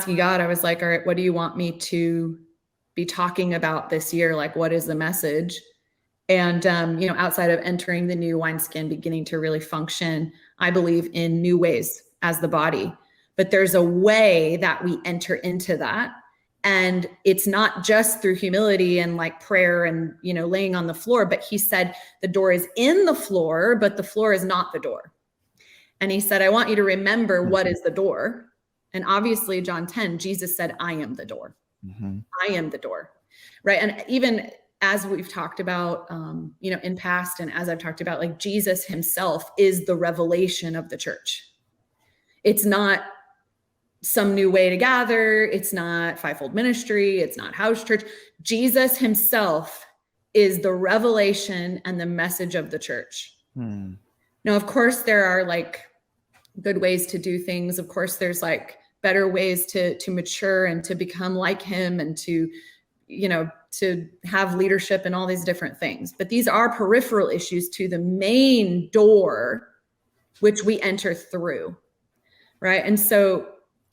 asking God, I was like, all right, what do you want me to be talking about this year? Like, what is the message? And, outside of entering the new wineskin, beginning to really function, I believe in new ways as the body. But there's a way that we enter into that. And it's not just through humility and like prayer and, laying on the floor, but he said the door is in the floor, but the floor is not the door. And he said, I want you to remember what is the door. And obviously John 10, Jesus said, I am the door. Mm-hmm. I am the door. Right. And even as we've talked about, in past, and as I've talked about, like Jesus himself is the revelation of the church. It's not some new way to gather. It's not fivefold ministry. It's not house church. Jesus himself is the revelation and the message of the church. Now, of course, there are like good ways to do things. Of course, there's like better ways to mature and to become like him and to have leadership and all these different things. But these are peripheral issues to the main door, which we enter through. Right. And so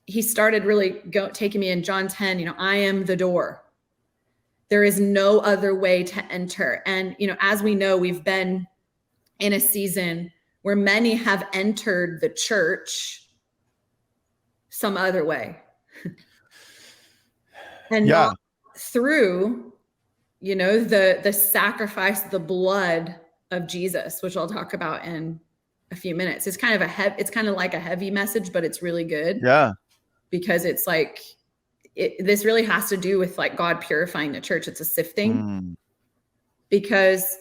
he started really taking me in John 10, I am the door. There is no other way to enter. And, as we know, we've been in a season where many have entered the church some other way. And not through, the sacrifice, the blood of Jesus, which I'll talk about in a few minutes. It's kind of it's kind of like a heavy message, but it's really good. Yeah. Because it's like, this really has to do with like God purifying the church. It's a sifting because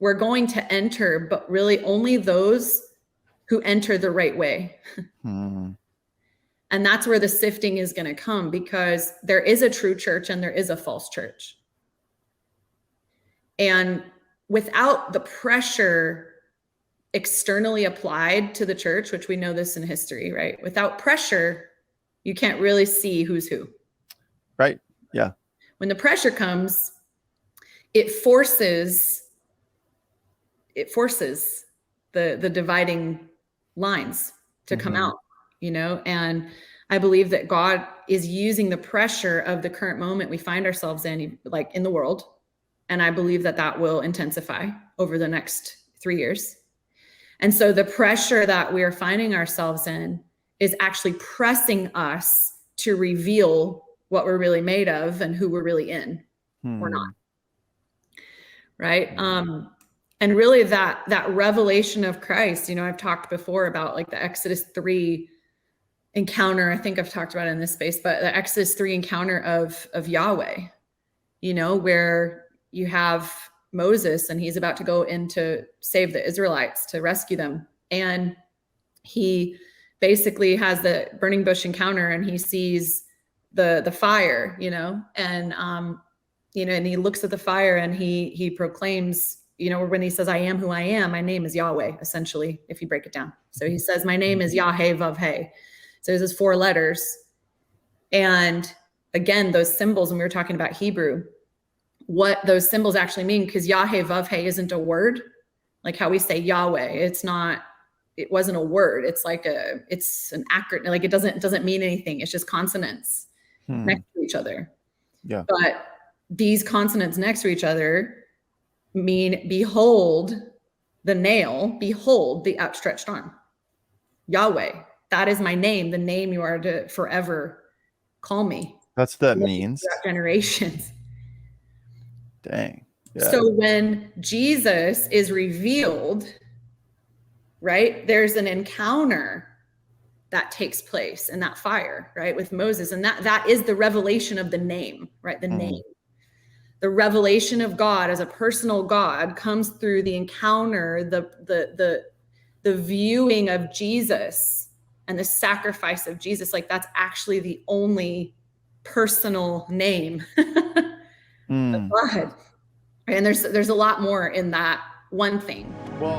we're going to enter, but really only those who enter the right way. And that's where the sifting is going to come, because there is a true church and there is a false church. And without the pressure externally applied to the church, which we know this in history, right? Without pressure, you can't really see who's who. Right. Yeah. When the pressure comes, it forces the dividing lines to come out, and I believe that God is using the pressure of the current moment we find ourselves in, like in the world. And I believe that will intensify over the next 3 years. And so the pressure that we are finding ourselves in is actually pressing us to reveal what we're really made of and who we're really in or not. Right. And really that revelation of Christ, I've talked before about like the Exodus 3 encounter. I think I've talked about it in this space, but the Exodus 3 encounter of Yahweh, where you have Moses and he's about to go in to save the Israelites, to rescue them. And he basically has the burning bush encounter and he sees the fire, and, and he looks at the fire and he proclaims, when he says, I am who I am, my name is Yahweh, essentially, if you break it down. So he says, my name is Yahweh Vav He. So there's those 4 letters. And again, those symbols, when we were talking about Hebrew, what those symbols actually mean, because Yahweh Vav He isn't a word, like how we say Yahweh. It wasn't a word. It's like it's an acronym. Like it doesn't mean anything. It's just consonants next to each other. Yeah. But these consonants next to each other mean, behold the nail, behold the outstretched arm. Yahweh, that is my name, the name you are to forever call me. That's what that means. Generations. Dang. Yeah. So when Jesus is revealed, right, there's an encounter that takes place in that fire, right, with Moses. And that is the revelation of the name, right? The name. The revelation of God as a personal God comes through the encounter, the viewing of Jesus and the sacrifice of Jesus. Like that's actually the only personal name of God. And there's a lot more in that one thing. Well,